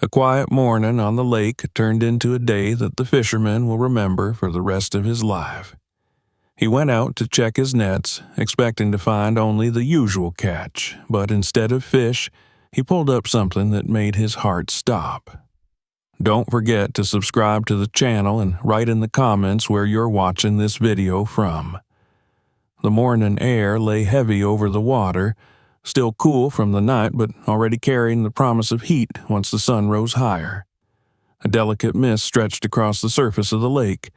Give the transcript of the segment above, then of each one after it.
A quiet morning on the lake turned into a day that the fisherman will remember for the rest of his life. He went out to check his nets, expecting to find only the usual catch, but instead of fish, he pulled up something that made his heart stop. Don't forget to subscribe to the channel and write in the comments where you're watching this video from. The morning air lay heavy over the water, still cool from the night but already carrying the promise of heat once the sun rose higher. A delicate mist stretched across the surface of the lake,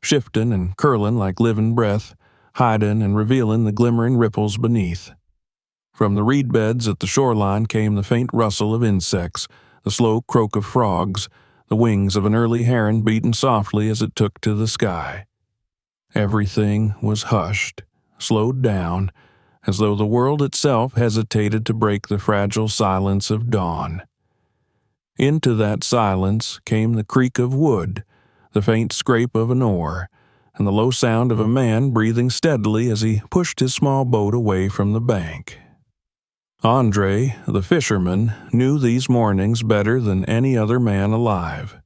shifting and curling like living breath, hiding and revealing the glimmering ripples beneath. From the reed beds at the shoreline came the faint rustle of insects, the slow croak of frogs, the wings of an early heron beating softly as it took to the sky. Everything was hushed, slowed down, as though the world itself hesitated to break the fragile silence of dawn. Into that silence came the creak of wood, the faint scrape of an oar, and the low sound of a man breathing steadily as he pushed his small boat away from the bank. Andre, the fisherman, knew these mornings better than any other man alive.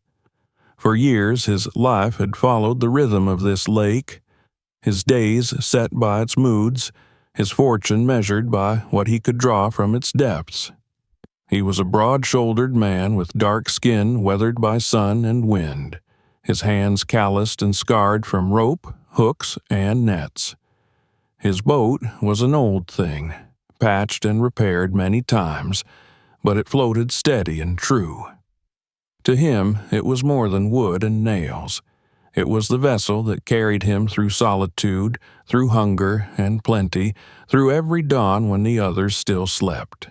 For years his life had followed the rhythm of this lake, his days set by its moods, his fortune measured by what he could draw from its depths. He was a broad-shouldered man with dark skin weathered by sun and wind, his hands calloused and scarred from rope, hooks, and nets. His boat was an old thing, patched and repaired many times, but it floated steady and true. To him, it was more than wood and nails. It was the vessel that carried him through solitude, through hunger and plenty, through every dawn when the others still slept.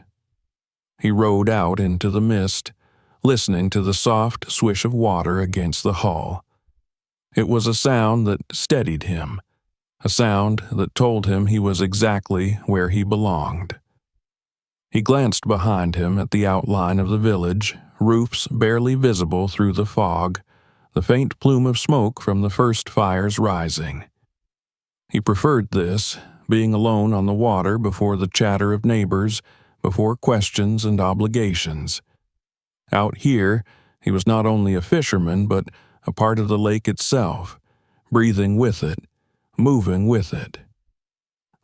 He rowed out into the mist, listening to the soft swish of water against the hull. It was a sound that steadied him, a sound that told him he was exactly where he belonged. He glanced behind him at the outline of the village, roofs barely visible through the fog, the faint plume of smoke from the first fires rising. He preferred this, being alone on the water before the chatter of neighbors, before questions and obligations. Out here, he was not only a fisherman, but a part of the lake itself, breathing with it, moving with it.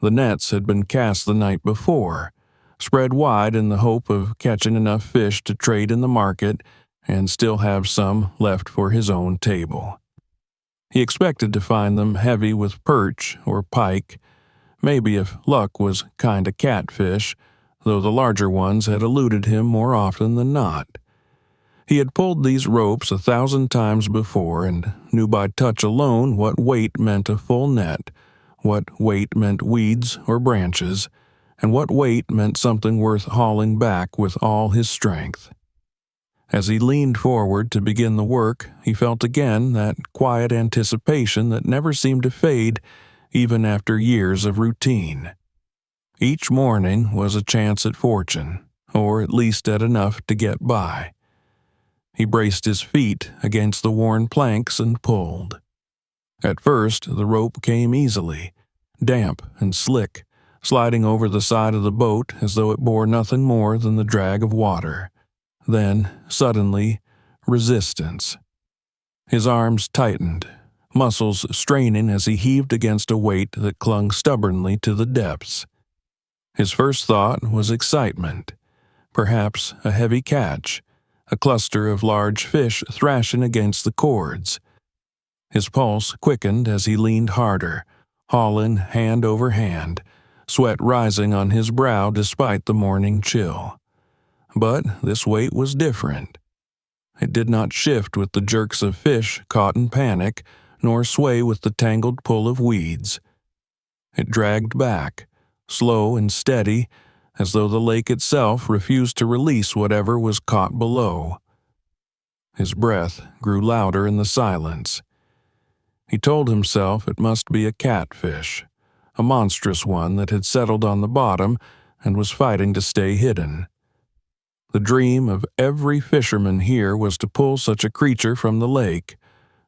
The nets had been cast the night before, spread wide in the hope of catching enough fish to trade in the market and still have some left for his own table. He expected to find them heavy with perch or pike, maybe if luck was kinda catfish, though the larger ones had eluded him more often than not. He had pulled these ropes 1,000 times before and knew by touch alone what weight meant a full net, what weight meant weeds or branches, and what weight meant something worth hauling back with all his strength. As he leaned forward to begin the work, he felt again that quiet anticipation that never seemed to fade even after years of routine. Each morning was a chance at fortune, or at least at enough to get by. He braced his feet against the worn planks and pulled. At first, the rope came easily, damp and slick, sliding over the side of the boat as though it bore nothing more than the drag of water. Then, suddenly, resistance. His arms tightened, muscles straining as he heaved against a weight that clung stubbornly to the depths. His first thought was excitement, perhaps a heavy catch, a cluster of large fish thrashing against the cords. His pulse quickened as he leaned harder, hauling hand over hand, sweat rising on his brow despite the morning chill. But this weight was different. It did not shift with the jerks of fish caught in panic, nor sway with the tangled pull of weeds. It dragged back, slow and steady, as though the lake itself refused to release whatever was caught below. His breath grew louder in the silence. He told himself it must be a catfish, a monstrous one that had settled on the bottom and was fighting to stay hidden. The dream of every fisherman here was to pull such a creature from the lake,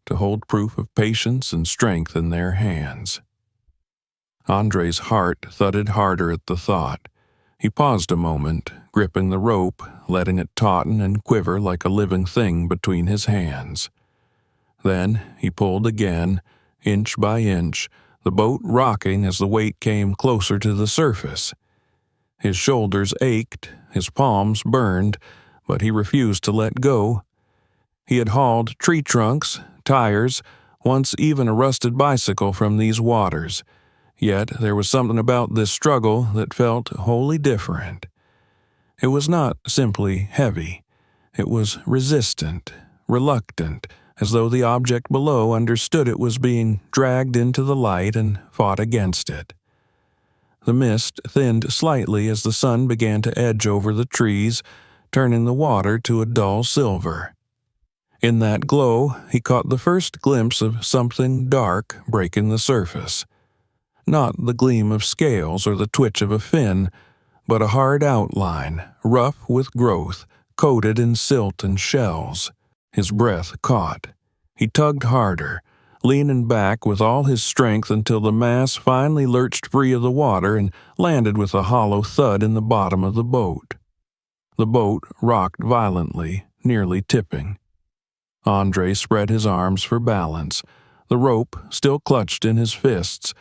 to hold proof of patience and strength in their hands. Andre's heart thudded harder at the thought. He paused a moment, gripping the rope, letting it tauten and quiver like a living thing between his hands. Then he pulled again, inch by inch, the boat rocking as the weight came closer to the surface. His shoulders ached, his palms burned, but he refused to let go. He had hauled tree trunks, tires, once even a rusted bicycle from these waters, yet there was something about this struggle that felt wholly different. It was not simply heavy. It was resistant, reluctant, as though the object below understood it was being dragged into the light and fought against it. The mist thinned slightly as the sun began to edge over the trees, turning the water to a dull silver. In that glow, he caught the first glimpse of something dark breaking the surface. Not the gleam of scales or the twitch of a fin, but a hard outline, rough with growth, coated in silt and shells. His breath caught. He tugged harder, leaning back with all his strength until the mass finally lurched free of the water and landed with a hollow thud in the bottom of the boat. The boat rocked violently, nearly tipping. Andre spread his arms for balance, the rope still clutched in his fists,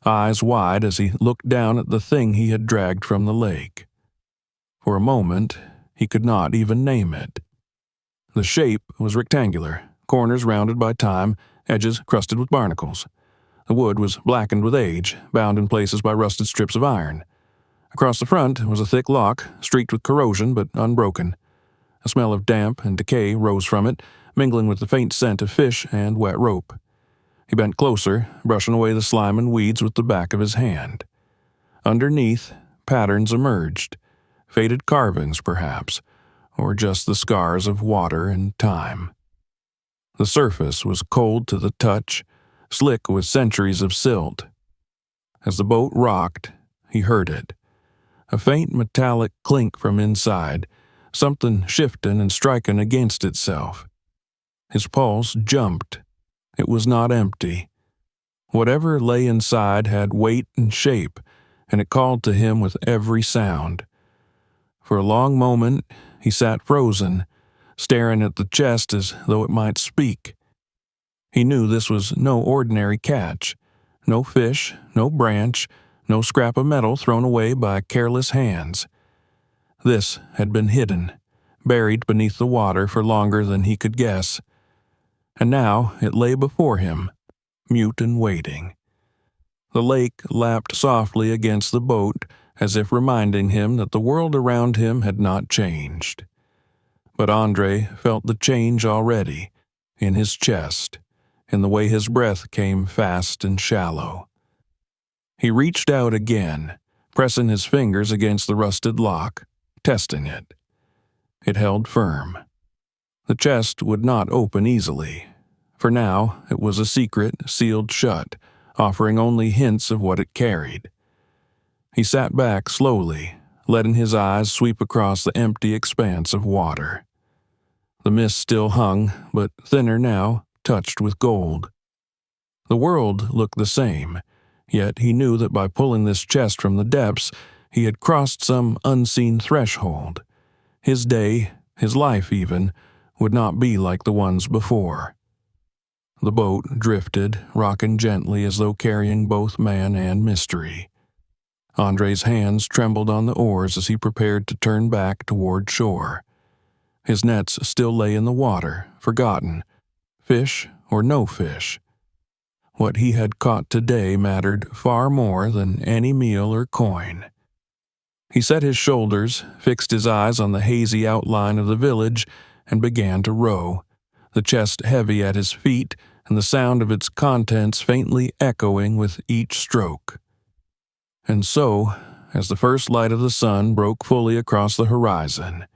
eyes wide as he looked down at the thing he had dragged from the lake. For a moment, he could not even name it. The shape was rectangular, corners rounded by time, edges crusted with barnacles. The wood was blackened with age, bound in places by rusted strips of iron. Across the front was a thick lock, streaked with corrosion but unbroken. A smell of damp and decay rose from it, mingling with the faint scent of fish and wet rope. He bent closer, brushing away the slime and weeds with the back of his hand. Underneath, patterns emerged, faded carvings perhaps, or just the scars of water and time. The surface was cold to the touch, slick with centuries of silt. As the boat rocked, he heard it. A faint metallic clink from inside, something shifting and striking against itself. His pulse jumped. It was not empty. Whatever lay inside had weight and shape, and it called to him with every sound. For a long moment, he sat frozen, staring at the chest as though it might speak. He knew this was no ordinary catch. No fish, no branch, no scrap of metal thrown away by careless hands. This had been hidden, buried beneath the water for longer than he could guess. And now it lay before him, mute and waiting. The lake lapped softly against the boat, as if reminding him that the world around him had not changed. But Andre felt the change already, in his chest, in the way his breath came fast and shallow. He reached out again, pressing his fingers against the rusted lock, testing it. It held firm. The chest would not open easily. For now, it was a secret, sealed shut, offering only hints of what it carried. He sat back slowly, letting his eyes sweep across the empty expanse of water. The mist still hung, but thinner now, touched with gold. The world looked the same, yet he knew that by pulling this chest from the depths, he had crossed some unseen threshold. His day, his life even, would not be like the ones before. The boat drifted, rocking gently as though carrying both man and mystery. Andre's hands trembled on the oars as he prepared to turn back toward shore. His nets still lay in the water, forgotten. Fish or no fish. What he had caught today mattered far more than any meal or coin. He set his shoulders, fixed his eyes on the hazy outline of the village, and began to row, the chest heavy at his feet and the sound of its contents faintly echoing with each stroke. And so, as the first light of the sun broke fully across the horizon,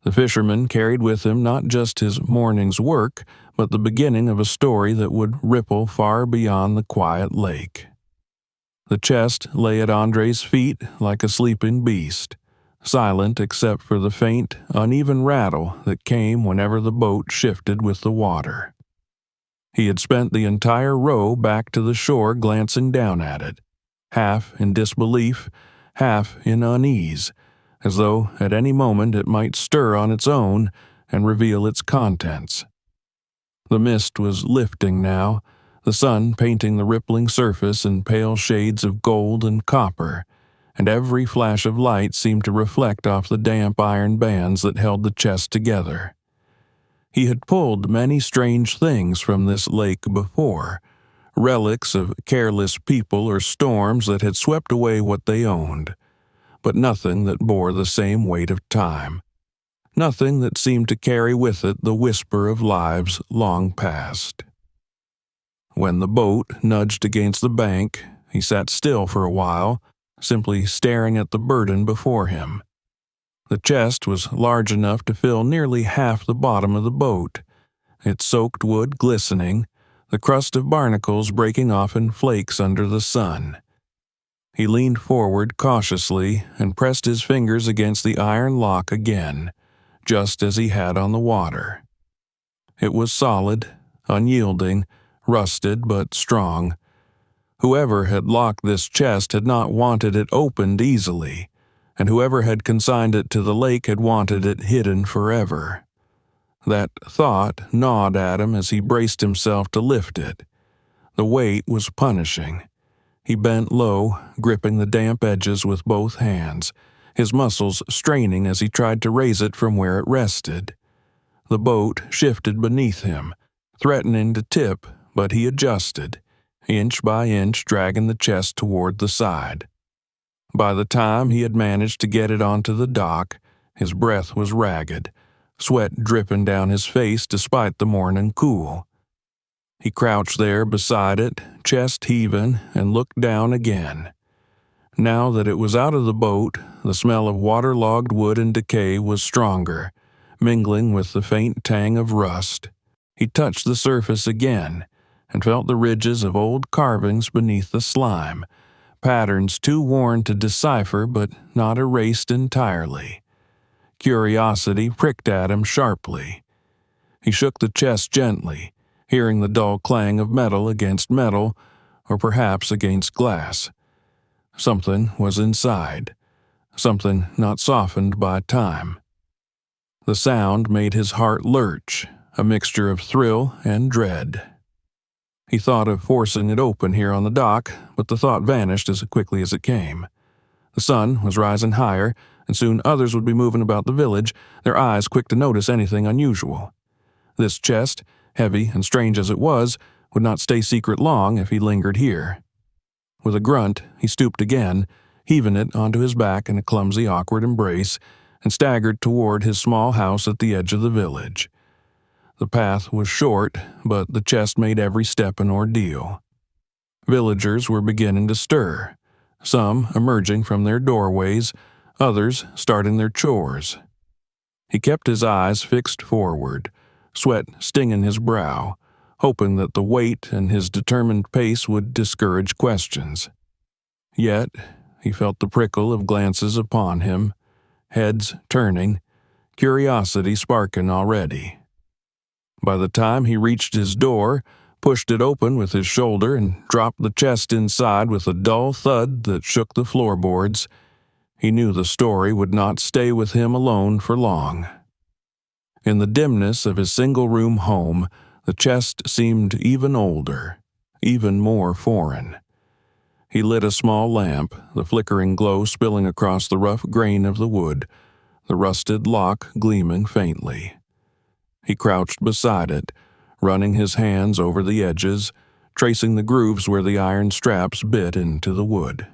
the fisherman carried with him not just his morning's work, but the beginning of a story that would ripple far beyond the quiet lake. The chest lay at Andre's feet like a sleeping beast, silent except for the faint, uneven rattle that came whenever the boat shifted with the water. He had spent the entire row back to the shore glancing down at it, half in disbelief, half in unease, as though at any moment it might stir on its own and reveal its contents. The mist was lifting now, the sun painting the rippling surface in pale shades of gold and copper, and every flash of light seemed to reflect off the damp iron bands that held the chest together. He had pulled many strange things from this lake before, relics of careless people or storms that had swept away what they owned, but nothing that bore the same weight of time. Nothing that seemed to carry with it the whisper of lives long past. When the boat nudged against the bank, he sat still for a while, simply staring at the burden before him. The chest was large enough to fill nearly half the bottom of the boat, its soaked wood glistening, the crust of barnacles breaking off in flakes under the sun. He leaned forward cautiously and pressed his fingers against the iron lock again, just as he had on the water. It was solid, unyielding, rusted but strong. Whoever had locked this chest had not wanted it opened easily, and whoever had consigned it to the lake had wanted it hidden forever. That thought gnawed at him as he braced himself to lift it. The weight was punishing. He bent low, gripping the damp edges with both hands, his muscles straining as he tried to raise it from where it rested. The boat shifted beneath him, threatening to tip, but he adjusted, inch by inch dragging the chest toward the side. By the time he had managed to get it onto the dock, his breath was ragged, sweat dripping down his face despite the morning cool. He crouched there beside it, chest heaving, and looked down again. Now that it was out of the boat, the smell of waterlogged wood and decay was stronger, mingling with the faint tang of rust. He touched the surface again, and felt the ridges of old carvings beneath the slime, patterns too worn to decipher but not erased entirely. Curiosity pricked at him sharply. He shook the chest gently, hearing the dull clang of metal against metal, or perhaps against glass. Something was inside, something not softened by time. The sound made his heart lurch, a mixture of thrill and dread. He thought of forcing it open here on the dock, but the thought vanished as quickly as it came. The sun was rising higher, and soon others would be moving about the village, their eyes quick to notice anything unusual. This chest, heavy and strange as it was, would not stay secret long if he lingered here. With a grunt, he stooped again, heaving it onto his back in a clumsy, awkward embrace, and staggered toward his small house at the edge of the village. The path was short, but the chest made every step an ordeal. Villagers were beginning to stir, some emerging from their doorways, others starting their chores. He kept his eyes fixed forward, sweat stinging his brow, hoping that the weight and his determined pace would discourage questions. Yet, he felt the prickle of glances upon him, heads turning, curiosity sparking already. By the time he reached his door, pushed it open with his shoulder, and dropped the chest inside with a dull thud that shook the floorboards, he knew the story would not stay with him alone for long. In the dimness of his single-room home, the chest seemed even older, even more foreign. He lit a small lamp, the flickering glow spilling across the rough grain of the wood, the rusted lock gleaming faintly. He crouched beside it, running his hands over the edges, tracing the grooves where the iron straps bit into the wood.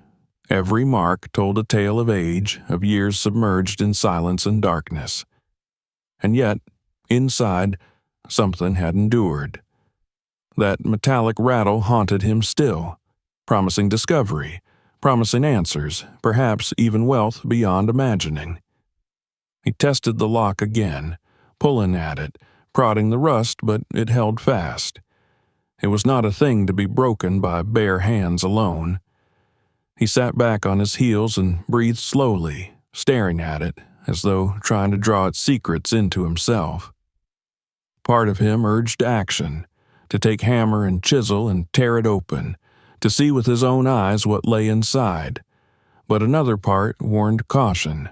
Every mark told a tale of age, of years submerged in silence and darkness. And yet, inside, something had endured. That metallic rattle haunted him still, promising discovery, promising answers, perhaps even wealth beyond imagining. He tested the lock again, pulling at it, prodding the rust, but it held fast. It was not a thing to be broken by bare hands alone. He sat back on his heels and breathed slowly, staring at it, as though trying to draw its secrets into himself. Part of him urged action, to take hammer and chisel and tear it open, to see with his own eyes what lay inside, but another part warned caution.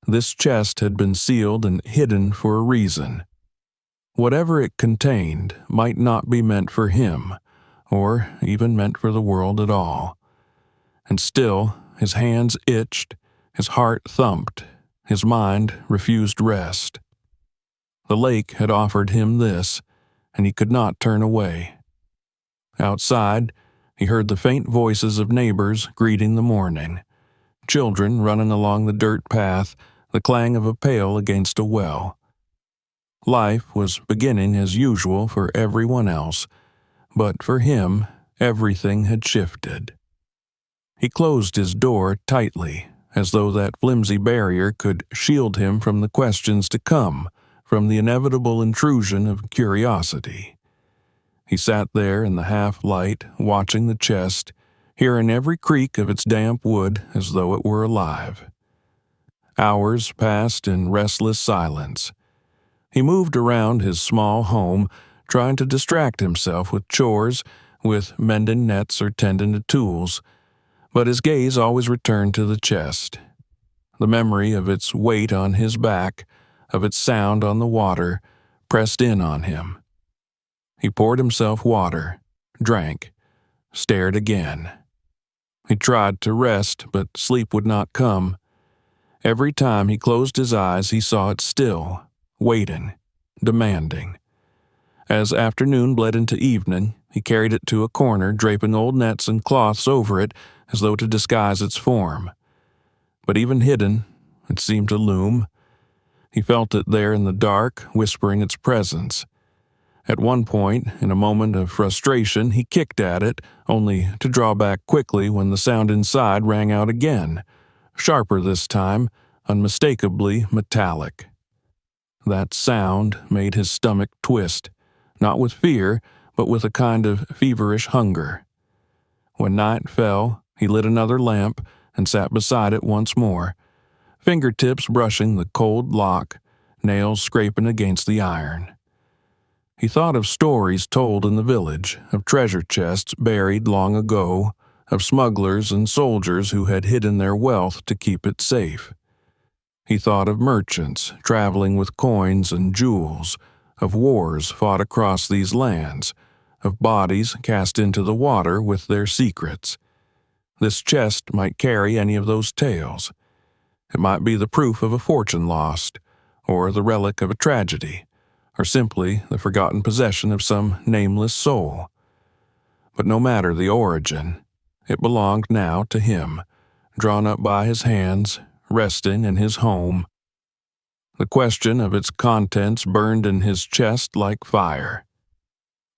This chest had been sealed and hidden for a reason. Whatever it contained might not be meant for him, or even meant for the world at all. And still, his hands itched, his heart thumped, his mind refused rest. The lake had offered him this, and he could not turn away. Outside, he heard the faint voices of neighbors greeting the morning, children running along the dirt path, the clang of a pail against a well. Life was beginning as usual for everyone else, but for him, everything had shifted. He closed his door tightly, as though that flimsy barrier could shield him from the questions to come, from the inevitable intrusion of curiosity. He sat there in the half-light, watching the chest, hearing every creak of its damp wood as though it were alive. Hours passed in restless silence. He moved around his small home, trying to distract himself with chores, with mending nets or tending to tools, but his gaze always returned to the chest. The memory of its weight on his back, of its sound on the water, pressed in on him. He poured himself water, drank, stared again. He tried to rest, but sleep would not come. Every time he closed his eyes, he saw it still, waiting, demanding. As afternoon bled into evening, he carried it to a corner, draping old nets and cloths over it as though to disguise its form. But even hidden, it seemed to loom. He felt it there in the dark, whispering its presence. At one point, in a moment of frustration, he kicked at it, only to draw back quickly when the sound inside rang out again, sharper this time, unmistakably metallic. That sound made his stomach twist, not with fear, but with a kind of feverish hunger. When night fell, he lit another lamp and sat beside it once more, fingertips brushing the cold lock, nails scraping against the iron. He thought of stories told in the village, of treasure chests buried long ago, of smugglers and soldiers who had hidden their wealth to keep it safe. He thought of merchants traveling with coins and jewels, of wars fought across these lands, of bodies cast into the water with their secrets. This chest might carry any of those tales. It might be the proof of a fortune lost, or the relic of a tragedy, or simply the forgotten possession of some nameless soul. But no matter the origin, it belonged now to him, drawn up by his hands, resting in his home. The question of its contents burned in his chest like fire.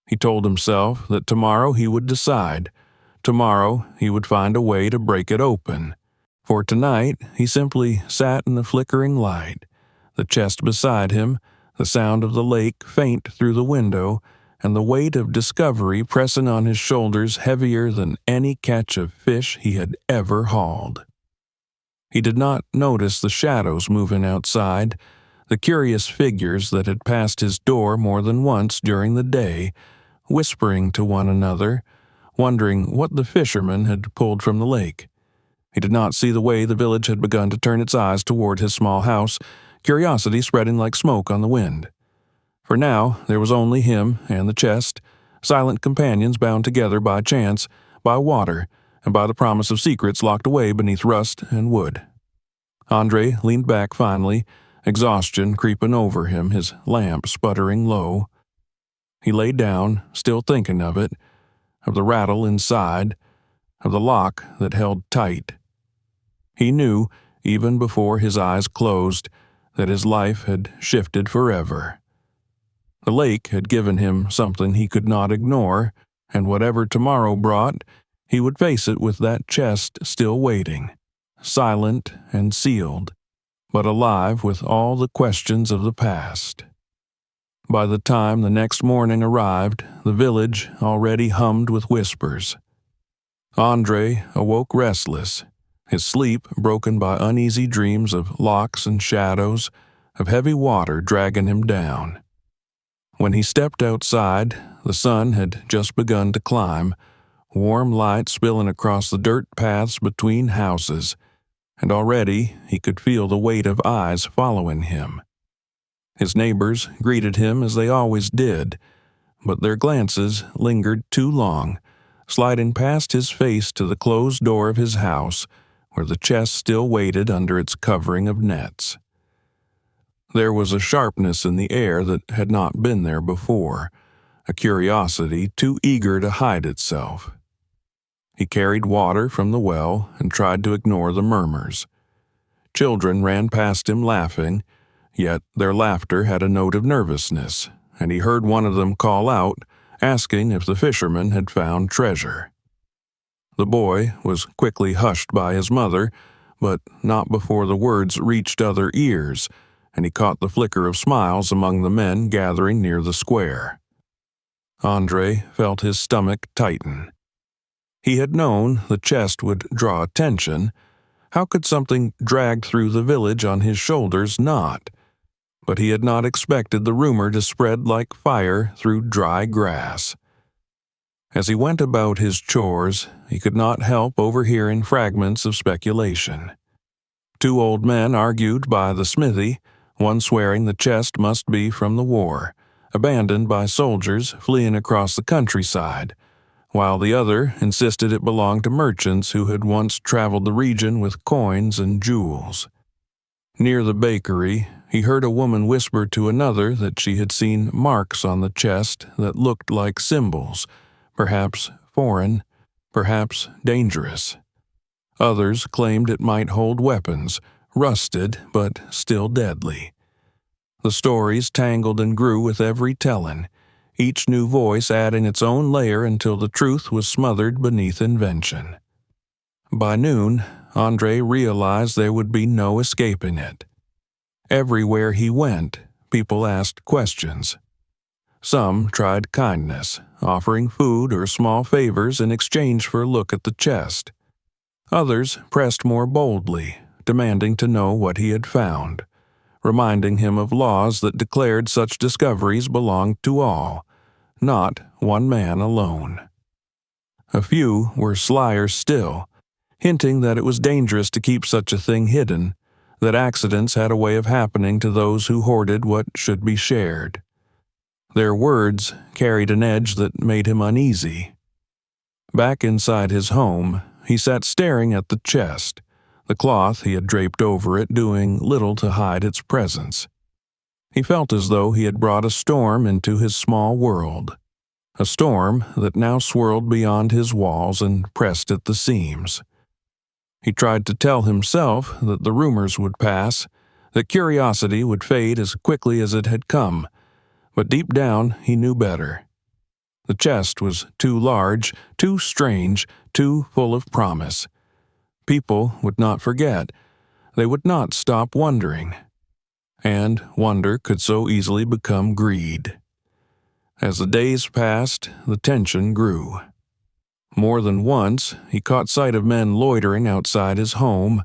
He told himself that tomorrow he would decide. Tomorrow he would find a way to break it open. For tonight he simply sat in the flickering light, the chest beside him, the sound of the lake faint through the window, and the weight of discovery pressing on his shoulders heavier than any catch of fish he had ever hauled. He did not notice the shadows moving outside, the curious figures that had passed his door more than once during the day, whispering to one another, wondering what the fisherman had pulled from the lake. He did not see the way the village had begun to turn its eyes toward his small house, curiosity spreading like smoke on the wind. For now there was only him and the chest, silent companions bound together by chance, by water, and by the promise of secrets locked away beneath rust and wood. Andre leaned back finally, exhaustion creeping over him, his lamp sputtering low. He lay down, still thinking of it, of the rattle inside, of the lock that held tight. He knew, even before his eyes closed, that his life had shifted forever. The lake had given him something he could not ignore, and whatever tomorrow brought, he would face it with that chest still waiting, silent and sealed, but alive with all the questions of the past. By the time the next morning arrived, the village already hummed with whispers. Andre awoke restless, his sleep broken by uneasy dreams of locks and shadows, of heavy water dragging him down. When he stepped outside, the sun had just begun to climb, warm light spilling across the dirt paths between houses, and already he could feel the weight of eyes following him. His neighbors greeted him as they always did, but their glances lingered too long, sliding past his face to the closed door of his house, where the chest still waited under its covering of nets. There was a sharpness in the air that had not been there before, a curiosity too eager to hide itself. He carried water from the well and tried to ignore the murmurs. Children ran past him laughing, yet their laughter had a note of nervousness, and he heard one of them call out, asking if the fisherman had found treasure. The boy was quickly hushed by his mother, but not before the words reached other ears, and he caught the flicker of smiles among the men gathering near the square. Andre felt his stomach tighten. He had known the chest would draw attention. How could something dragged through the village on his shoulders not? But he had not expected the rumor to spread like fire through dry grass. As he went about his chores, he could not help overhearing fragments of speculation. Two old men argued by the smithy, one swearing the chest must be from the war, abandoned by soldiers fleeing across the countryside, while the other insisted it belonged to merchants who had once traveled the region with coins and jewels. Near the bakery, he heard a woman whisper to another that she had seen marks on the chest that looked like symbols, perhaps foreign, perhaps dangerous. Others claimed it might hold weapons, rusted but still deadly. The stories tangled and grew with every telling, each new voice adding its own layer until the truth was smothered beneath invention. By noon, Andre realized there would be no escaping it. Everywhere he went, people asked questions. Some tried kindness, offering food or small favors in exchange for a look at the chest. Others pressed more boldly, demanding to know what he had found, reminding him of laws that declared such discoveries belonged to all, not one man alone. A few were slyer still, hinting that it was dangerous to keep such a thing hidden, that accidents had a way of happening to those who hoarded what should be shared. Their words carried an edge that made him uneasy. Back inside his home, he sat staring at the chest, the cloth he had draped over it doing little to hide its presence. He felt as though he had brought a storm into his small world, a storm that now swirled beyond his walls and pressed at the seams. He tried to tell himself that the rumors would pass, that curiosity would fade as quickly as it had come, but deep down he knew better. The chest was too large, too strange, too full of promise. People would not forget. They would not stop wondering. And wonder could so easily become greed. As the days passed, the tension grew. More than once, he caught sight of men loitering outside his home,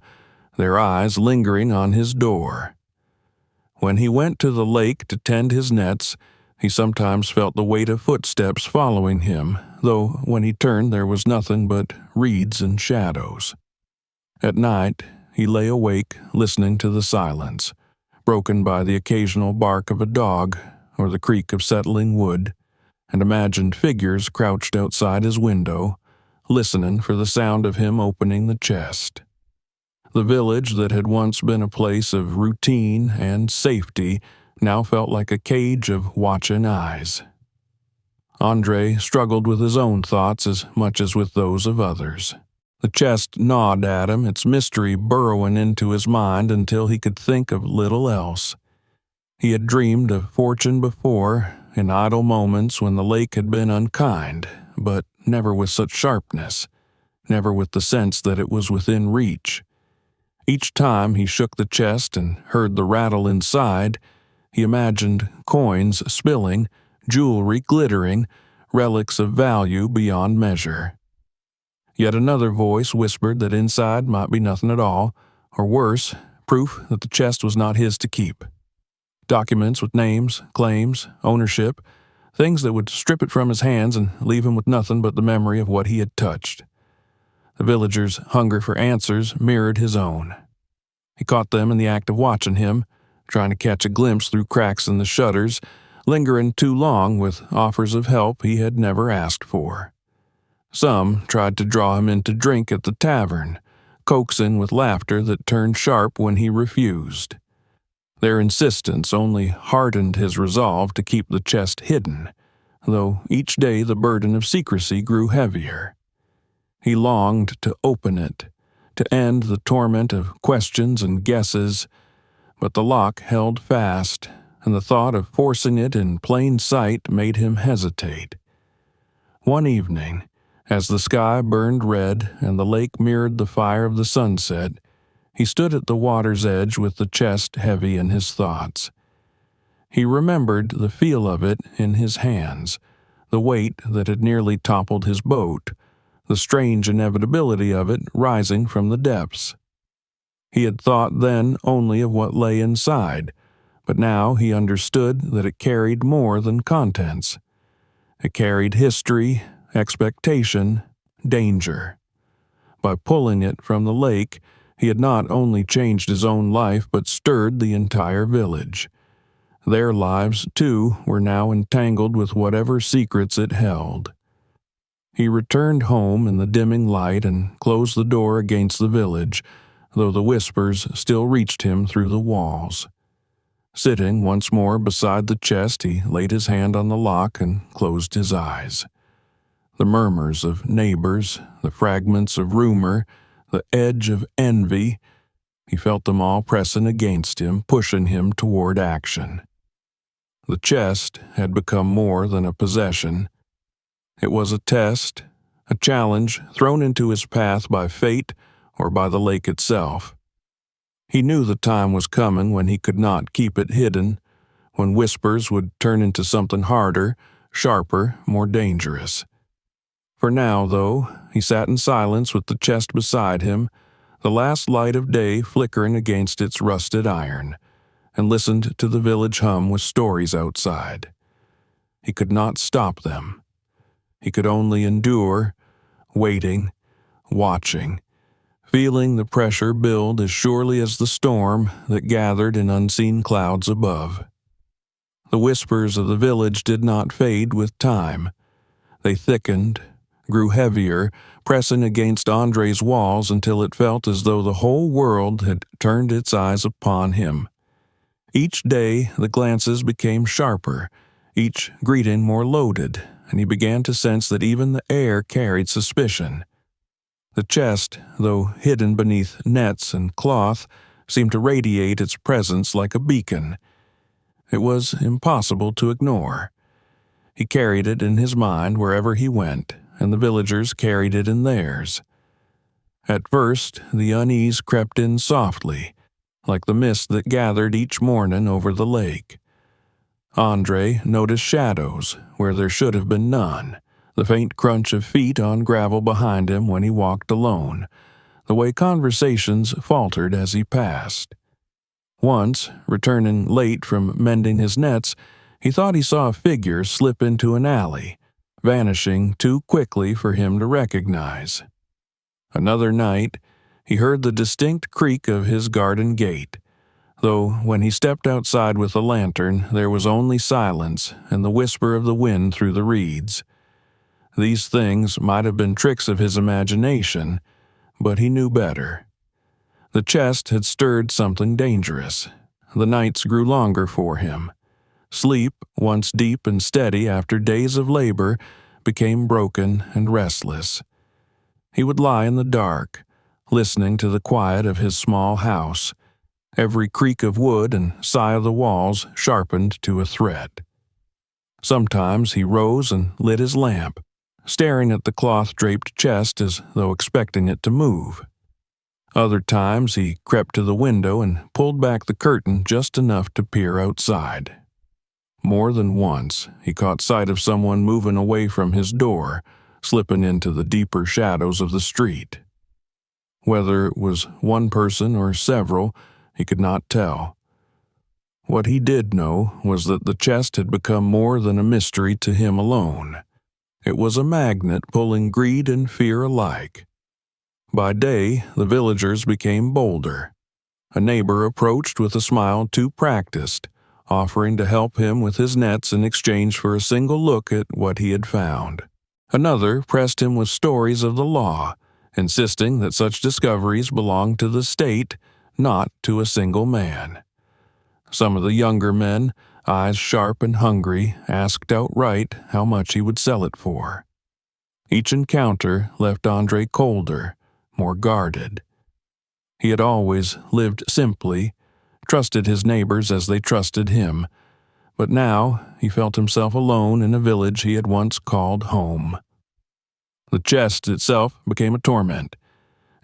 their eyes lingering on his door. When he went to the lake to tend his nets, he sometimes felt the weight of footsteps following him, though when he turned there was nothing but reeds and shadows. At night, he lay awake, listening to the silence, broken by the occasional bark of a dog or the creak of settling wood, and imagined figures crouched outside his window, listening for the sound of him opening the chest. The village that had once been a place of routine and safety now felt like a cage of watching eyes. Andre struggled with his own thoughts as much as with those of others. The chest gnawed at him, its mystery burrowing into his mind until he could think of little else. He had dreamed of fortune before, in idle moments when the lake had been unkind, but never with such sharpness, never with the sense that it was within reach. Each time he shook the chest and heard the rattle inside, he imagined coins spilling, jewelry glittering, relics of value beyond measure. Yet another voice whispered that inside might be nothing at all, or worse, proof that the chest was not his to keep. Documents with names, claims, ownership, things that would strip it from his hands and leave him with nothing but the memory of what he had touched. The villager's hunger for answers mirrored his own. He caught them in the act of watching him, trying to catch a glimpse through cracks in the shutters, lingering too long with offers of help he had never asked for. Some tried to draw him in to drink at the tavern, coaxing with laughter that turned sharp when he refused. Their insistence only hardened his resolve to keep the chest hidden, though each day the burden of secrecy grew heavier. He longed to open it, to end the torment of questions and guesses, but the lock held fast, and the thought of forcing it in plain sight made him hesitate. One evening, as the sky burned red and the lake mirrored the fire of the sunset, he stood at the water's edge with the chest heavy in his thoughts. He remembered the feel of it in his hands, the weight that had nearly toppled his boat, the strange inevitability of it rising from the depths. He had thought then only of what lay inside, but now he understood that it carried more than contents. It carried history, expectation, danger. By pulling it from the lake, he had not only changed his own life but stirred the entire village. Their lives, too, were now entangled with whatever secrets it held. He returned home in the dimming light and closed the door against the village, though the whispers still reached him through the walls. Sitting once more beside the chest, he laid his hand on the lock and closed his eyes. The murmurs of neighbors, the fragments of rumor, the edge of envy, he felt them all pressing against him, pushing him toward action. The chest had become more than a possession. It was a test, a challenge thrown into his path by fate or by the lake itself. He knew the time was coming when he could not keep it hidden, when whispers would turn into something harder, sharper, more dangerous. For now, though, he sat in silence with the chest beside him, the last light of day flickering against its rusted iron, and listened to the village hum with stories outside. He could not stop them. He could only endure, waiting, watching, feeling the pressure build as surely as the storm that gathered in unseen clouds above. The whispers of the village did not fade with time. They thickened, grew heavier, pressing against Andre's walls until it felt as though the whole world had turned its eyes upon him. Each day the glances became sharper, each greeting more loaded, and he began to sense that even the air carried suspicion. The chest, though hidden beneath nets and cloth, seemed to radiate its presence like a beacon. It was impossible to ignore. He carried it in his mind wherever he went, and the villagers carried it in theirs. At first, the unease crept in softly, like the mist that gathered each morning over the lake. Andre noticed shadows where there should have been none, the faint crunch of feet on gravel behind him when he walked alone, the way conversations faltered as he passed. Once, returning late from mending his nets, he thought he saw a figure slip into an alley, vanishing too quickly for him to recognize. Another night, he heard the distinct creak of his garden gate, though when he stepped outside with a lantern there was only silence and the whisper of the wind through the reeds. These things might have been tricks of his imagination, but he knew better. The chest had stirred something dangerous. The nights grew longer for him. Sleep, once deep and steady after days of labor, became broken and restless. He would lie in the dark, listening to the quiet of his small house, every creak of wood and sigh of the walls sharpened to a threat. Sometimes he rose and lit his lamp, staring at the cloth-draped chest as though expecting it to move. Other times he crept to the window and pulled back the curtain just enough to peer outside. More than once, he caught sight of someone moving away from his door, slipping into the deeper shadows of the street. Whether it was one person or several, he could not tell. What he did know was that the chest had become more than a mystery to him alone. It was a magnet pulling greed and fear alike. By day, the villagers became bolder. A neighbor approached with a smile too practiced, offering to help him with his nets in exchange for a single look at what he had found. Another pressed him with stories of the law, insisting that such discoveries belonged to the state, not to a single man. Some of the younger men, eyes sharp and hungry, asked outright how much he would sell it for. Each encounter left Andre colder, more guarded. He had always lived simply, trusted his neighbors as they trusted him, but now he felt himself alone in a village he had once called home. The chest itself became a torment.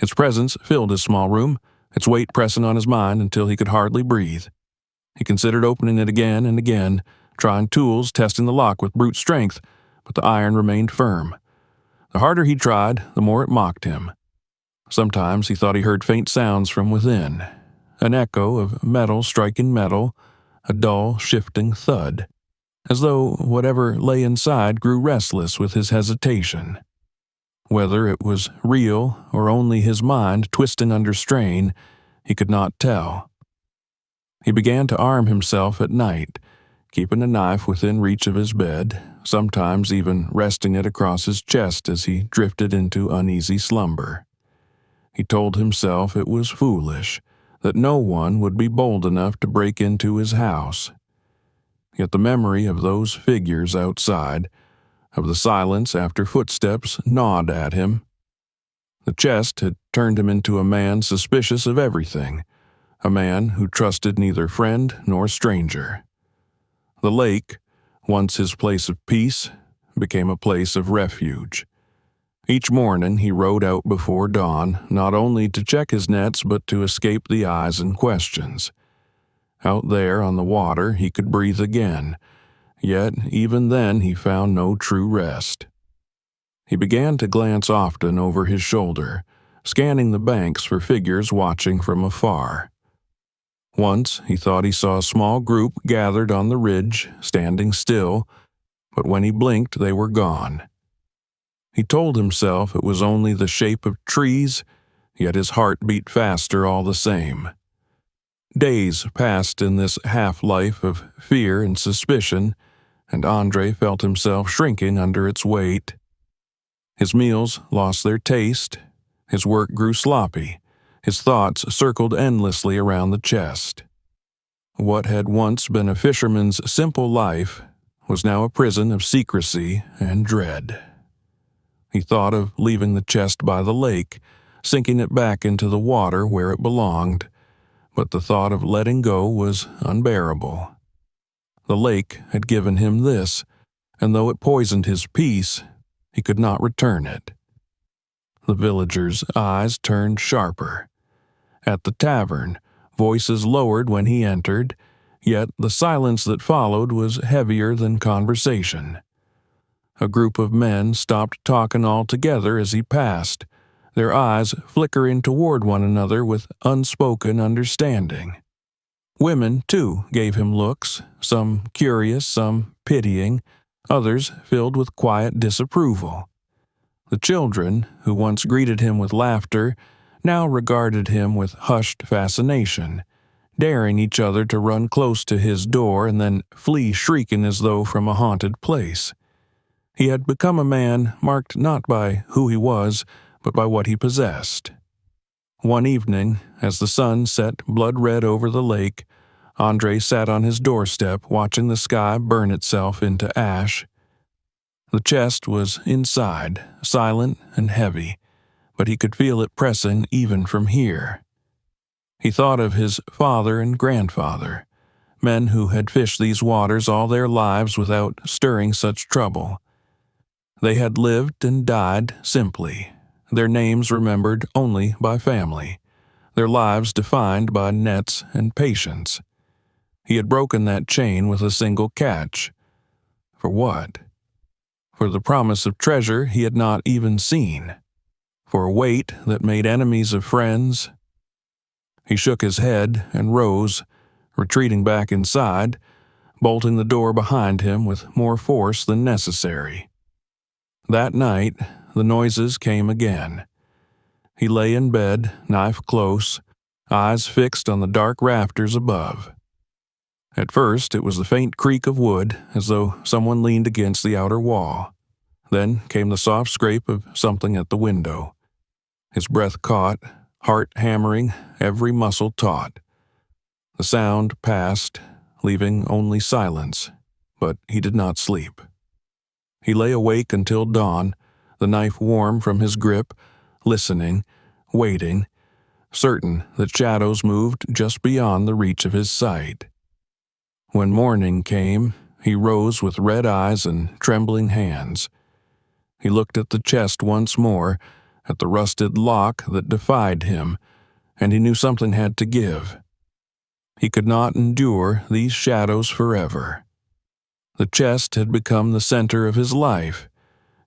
Its presence filled his small room, its weight pressing on his mind until he could hardly breathe. He considered opening it again and again, trying tools, testing the lock with brute strength, but the iron remained firm. The harder he tried, the more it mocked him. Sometimes he thought he heard faint sounds from within, an echo of metal striking metal, a dull, shifting thud, as though whatever lay inside grew restless with his hesitation. Whether it was real or only his mind twisting under strain, he could not tell. He began to arm himself at night, keeping a knife within reach of his bed, sometimes even resting it across his chest as he drifted into uneasy slumber. He told himself it was foolish, that no one would be bold enough to break into his house. Yet the memory of those figures outside, of the silence after footsteps, gnawed at him. The chest had turned him into a man suspicious of everything, a man who trusted neither friend nor stranger. The lake, once his place of peace, became a place of refuge. Each morning he rode out before dawn, not only to check his nets but to escape the eyes and questions. Out there on the water he could breathe again, yet even then he found no true rest. He began to glance often over his shoulder, scanning the banks for figures watching from afar. Once he thought he saw a small group gathered on the ridge, standing still, but when he blinked they were gone. He told himself it was only the shape of trees, yet his heart beat faster all the same. Days passed in this half-life of fear and suspicion, and Andre felt himself shrinking under its weight. His meals lost their taste, his work grew sloppy, his thoughts circled endlessly around the chest. What had once been a fisherman's simple life was now a prison of secrecy and dread. He thought of leaving the chest by the lake, sinking it back into the water where it belonged, but the thought of letting go was unbearable. The lake had given him this, and though it poisoned his peace, he could not return it. The villagers' eyes turned sharper. At the tavern, voices lowered when he entered, yet the silence that followed was heavier than conversation. A group of men stopped talking altogether as he passed, their eyes flickering toward one another with unspoken understanding. Women, too, gave him looks, some curious, some pitying, others filled with quiet disapproval. The children, who once greeted him with laughter, now regarded him with hushed fascination, daring each other to run close to his door and then flee shrieking as though from a haunted place. He had become a man marked not by who he was, but by what he possessed. One evening, as the sun set blood-red over the lake, Andre sat on his doorstep watching the sky burn itself into ash. The chest was inside, silent and heavy, but he could feel it pressing even from here. He thought of his father and grandfather, men who had fished these waters all their lives without stirring such trouble. They had lived and died simply, their names remembered only by family, their lives defined by nets and patience. He had broken that chain with a single catch. For what? For the promise of treasure he had not even seen. For a weight that made enemies of friends. He shook his head and rose, retreating back inside, bolting the door behind him with more force than necessary. That night, the noises came again. He lay in bed, knife close, eyes fixed on the dark rafters above. At first, it was the faint creak of wood, as though someone leaned against the outer wall. Then came the soft scrape of something at the window. His breath caught, heart hammering, every muscle taut. The sound passed, leaving only silence, but he did not sleep. He lay awake until dawn, the knife warm from his grip, listening, waiting, certain that shadows moved just beyond the reach of his sight. When morning came, he rose with red eyes and trembling hands. He looked at the chest once more, at the rusted lock that defied him, and he knew something had to give. He could not endure these shadows forever. The chest had become the center of his life,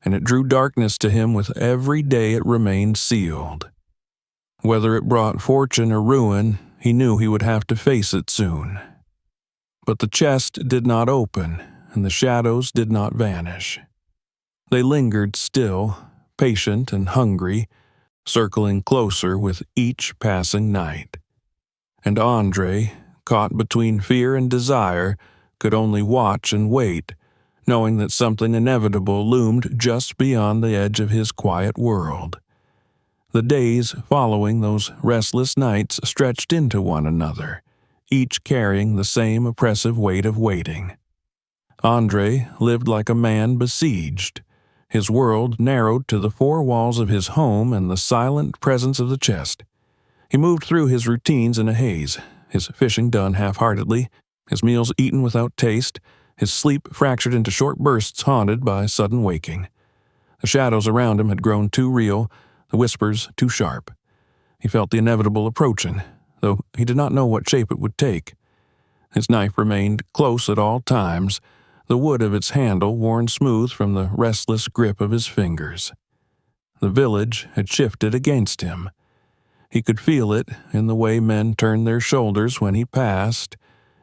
and it drew darkness to him with every day it remained sealed. Whether it brought fortune or ruin, he knew he would have to face it soon. But the chest did not open, and the shadows did not vanish. They lingered still, patient and hungry, circling closer with each passing night. And Andre, caught between fear and desire, could only watch and wait, knowing that something inevitable loomed just beyond the edge of his quiet world. The days following those restless nights stretched into one another, each carrying the same oppressive weight of waiting. Andre lived like a man besieged, his world narrowed to the four walls of his home and the silent presence of the chest. He moved through his routines in a haze, his fishing done half-heartedly, his meals eaten without taste, his sleep fractured into short bursts haunted by sudden waking. The shadows around him had grown too real, the whispers too sharp. He felt the inevitable approaching, though he did not know what shape it would take. His knife remained close at all times, the wood of its handle worn smooth from the restless grip of his fingers. The village had shifted against him. He could feel it in the way men turned their shoulders when he passed,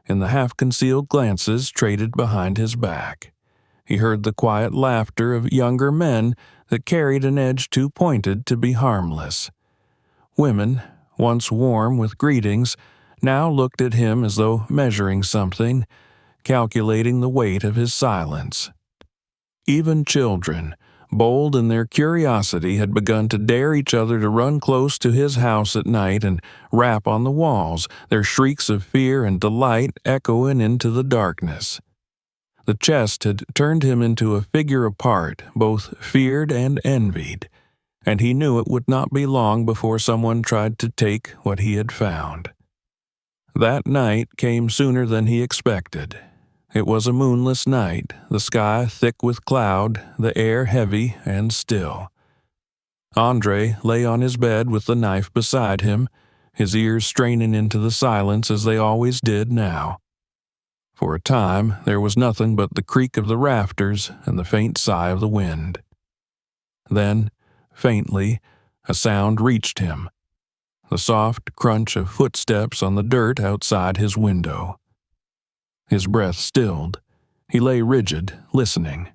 in the half-concealed glances traded behind his back. He heard the quiet laughter of younger men that carried an edge too pointed to be harmless. Women, once warm with greetings, now looked at him as though measuring something, calculating the weight of his silence. Even children, bold in their curiosity, had begun to dare each other to run close to his house at night and rap on the walls, their shrieks of fear and delight echoing into the darkness. The chest had turned him into a figure apart, both feared and envied, and he knew it would not be long before someone tried to take what he had found. That night came sooner than he expected. It was a moonless night, the sky thick with cloud, the air heavy and still. Andre lay on his bed with the knife beside him, his ears straining into the silence as they always did now. For a time there was nothing but the creak of the rafters and the faint sigh of the wind. Then, faintly, a sound reached him, the soft crunch of footsteps on the dirt outside his window. His breath stilled. He lay rigid, listening.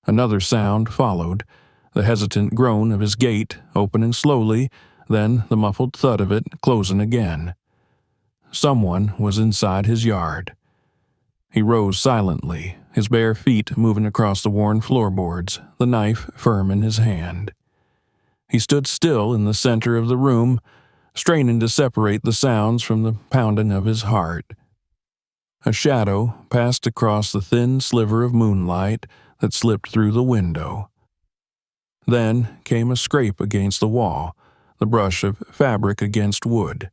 Another sound followed, the hesitant groan of his gate opening slowly, then the muffled thud of it closing again. Someone was inside his yard. He rose silently, his bare feet moving across the worn floorboards, the knife firm in his hand. He stood still in the center of the room, straining to separate the sounds from the pounding of his heart. A shadow passed across the thin sliver of moonlight that slipped through the window. Then came a scrape against the wall, the brush of fabric against wood.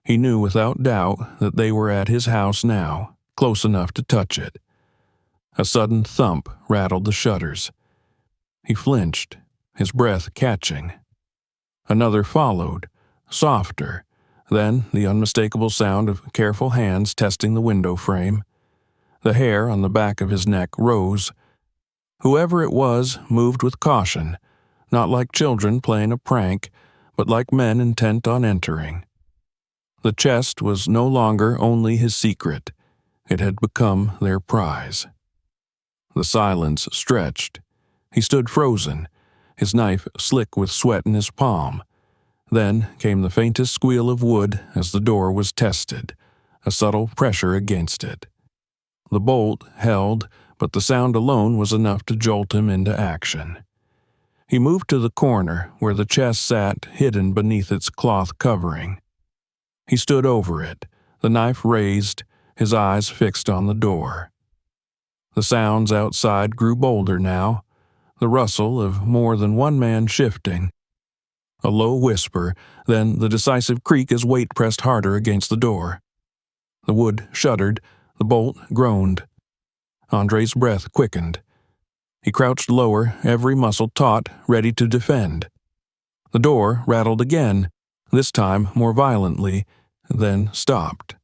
He knew without doubt that they were at his house now, close enough to touch it. A sudden thump rattled the shutters. He flinched, his breath catching. Another followed, softer, then the unmistakable sound of careful hands testing the window frame. The hair on the back of his neck rose. Whoever it was moved with caution, not like children playing a prank, but like men intent on entering. The chest was no longer only his secret. It had become their prize. The silence stretched. He stood frozen, his knife slick with sweat in his palm. Then came the faintest squeal of wood as the door was tested, a subtle pressure against it. The bolt held, but the sound alone was enough to jolt him into action. He moved to the corner where the chest sat hidden beneath its cloth covering. He stood over it, the knife raised, his eyes fixed on the door. The sounds outside grew bolder now, the rustle of more than one man shifting. A low whisper, then the decisive creak as weight pressed harder against the door. The wood shuddered, the bolt groaned. Andre's breath quickened. He crouched lower, every muscle taut, ready to defend. The door rattled again, this time more violently, then stopped.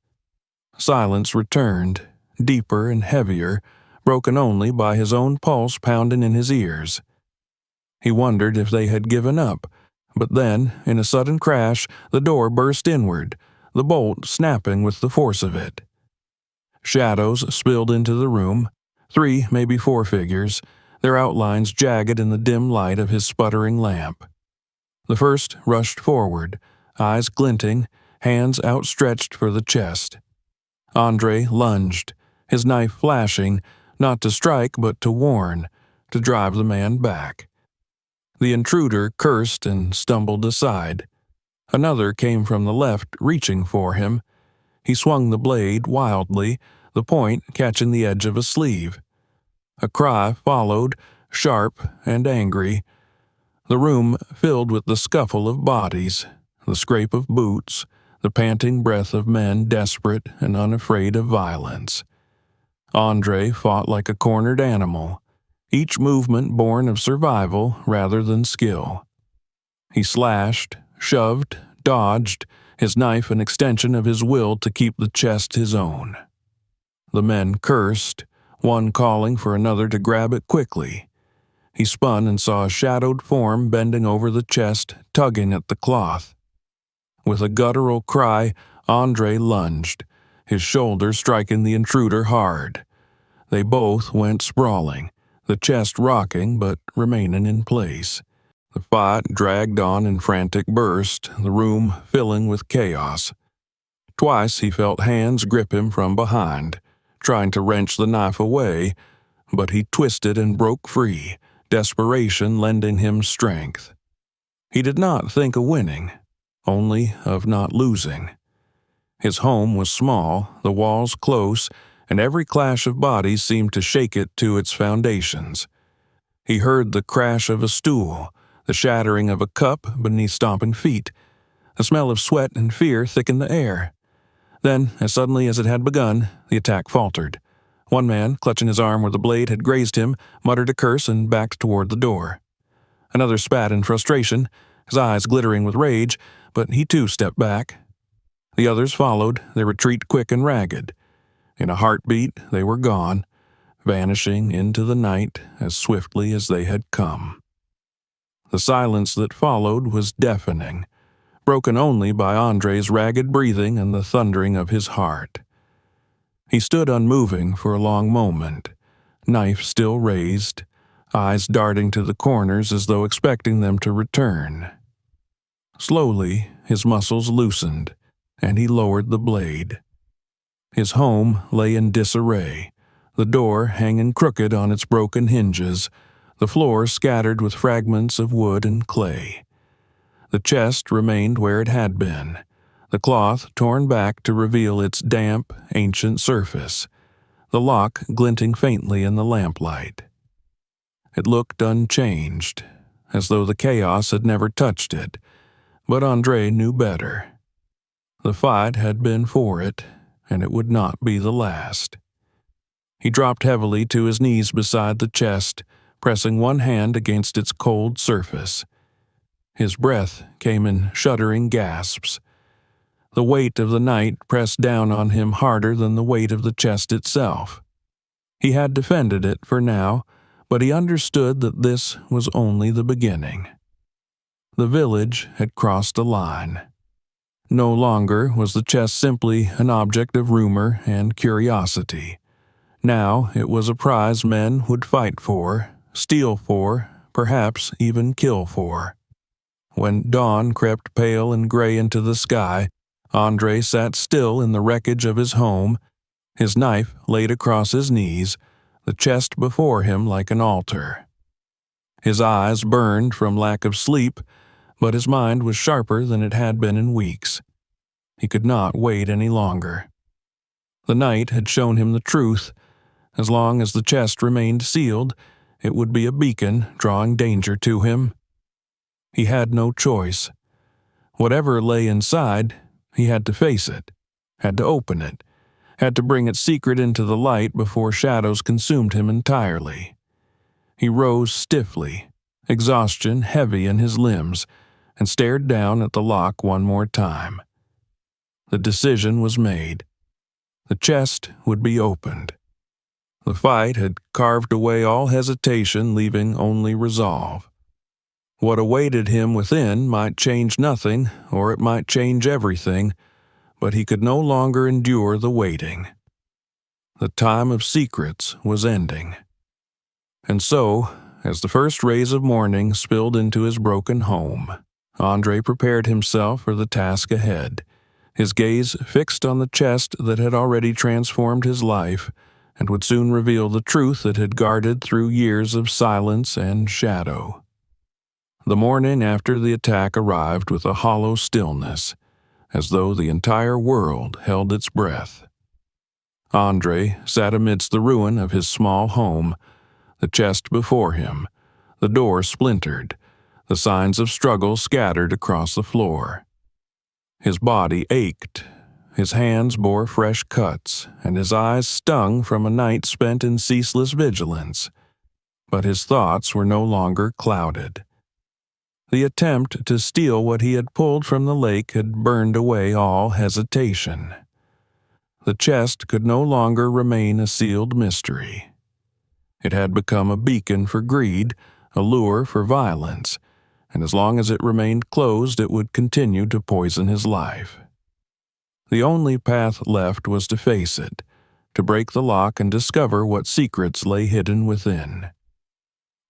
Silence returned, deeper and heavier, broken only by his own pulse pounding in his ears. He wondered if they had given up, but then, in a sudden crash, the door burst inward, the bolt snapping with the force of it. Shadows spilled into the room, 3, maybe 4 figures, their outlines jagged in the dim light of his sputtering lamp. The first rushed forward, eyes glinting, hands outstretched for the chest. Andre lunged, his knife flashing, not to strike but to warn, to drive the man back. The intruder cursed and stumbled aside. Another came from the left, reaching for him. He swung the blade wildly, the point catching the edge of a sleeve. A cry followed, sharp and angry. The room filled with the scuffle of bodies, the scrape of boots, the panting breath of men desperate and unafraid of violence. Andre fought like a cornered animal, each movement born of survival rather than skill. He slashed, shoved, dodged, his knife an extension of his will to keep the chest his own. The men cursed, one calling for another to grab it quickly. He spun and saw a shadowed form bending over the chest, tugging at the cloth. With a guttural cry, Andre lunged, his shoulder striking the intruder hard. They both went sprawling, the chest rocking but remaining in place. The fight dragged on in frantic bursts, the room filling with chaos. Twice he felt hands grip him from behind, trying to wrench the knife away, but he twisted and broke free, desperation lending him strength. He did not think of winning, only of not losing. His home was small, the walls close, and every clash of bodies seemed to shake it to its foundations. He heard the crash of a stool, the shattering of a cup beneath stomping feet. The smell of sweat and fear thickened the air. Then, as suddenly as it had begun, the attack faltered. One man, clutching his arm where the blade had grazed him, muttered a curse and backed toward the door. Another spat in frustration, his eyes glittering with rage, but he too stepped back. The others followed, their retreat quick and ragged. In a heartbeat, they were gone, vanishing into the night as swiftly as they had come. The silence that followed was deafening, broken only by Andre's ragged breathing and the thundering of his heart. He stood unmoving for a long moment, knife still raised, eyes darting to the corners as though expecting them to return. Slowly, his muscles loosened, and he lowered the blade. His home lay in disarray, the door hanging crooked on its broken hinges, the floor scattered with fragments of wood and clay. The chest remained where it had been, the cloth torn back to reveal its damp, ancient surface, the lock glinting faintly in the lamplight. It looked unchanged, as though the chaos had never touched it, but Andre knew better. The fight had been for it, and it would not be the last. He dropped heavily to his knees beside the chest, pressing one hand against its cold surface. His breath came in shuddering gasps. The weight of the night pressed down on him harder than the weight of the chest itself. He had defended it for now, but he understood that this was only the beginning. The village had crossed a line. No longer was the chest simply an object of rumor and curiosity. Now it was a prize men would fight for, steal for, perhaps even kill for. When dawn crept pale and gray into the sky, Andre sat still in the wreckage of his home, his knife laid across his knees, the chest before him like an altar. His eyes burned from lack of sleep, but his mind was sharper than it had been in weeks. He could not wait any longer. The night had shown him the truth. As long as the chest remained sealed, it would be a beacon drawing danger to him. He had no choice. Whatever lay inside, he had to face it, had to open it, had to bring its secret into the light before shadows consumed him entirely. He rose stiffly, exhaustion heavy in his limbs, and stared down at the lock one more time. The decision was made. The chest would be opened. The fight had carved away all hesitation, leaving only resolve. What awaited him within might change nothing, or it might change everything, but he could no longer endure the waiting. The time of secrets was ending. And so, as the first rays of morning spilled into his broken home, Andre prepared himself for the task ahead, his gaze fixed on the chest that had already transformed his life and would soon reveal the truth that had guarded through years of silence and shadow. The morning after the attack arrived with a hollow stillness, as though the entire world held its breath. Andre sat amidst the ruin of his small home, the chest before him, the door splintered, the signs of struggle scattered across the floor. His body ached, his hands bore fresh cuts, and his eyes stung from a night spent in ceaseless vigilance. But his thoughts were no longer clouded. The attempt to steal what he had pulled from the lake had burned away all hesitation. The chest could no longer remain a sealed mystery. It had become a beacon for greed, a lure for violence, and as long as it remained closed, it would continue to poison his life. The only path left was to face it, to break the lock and discover what secrets lay hidden within.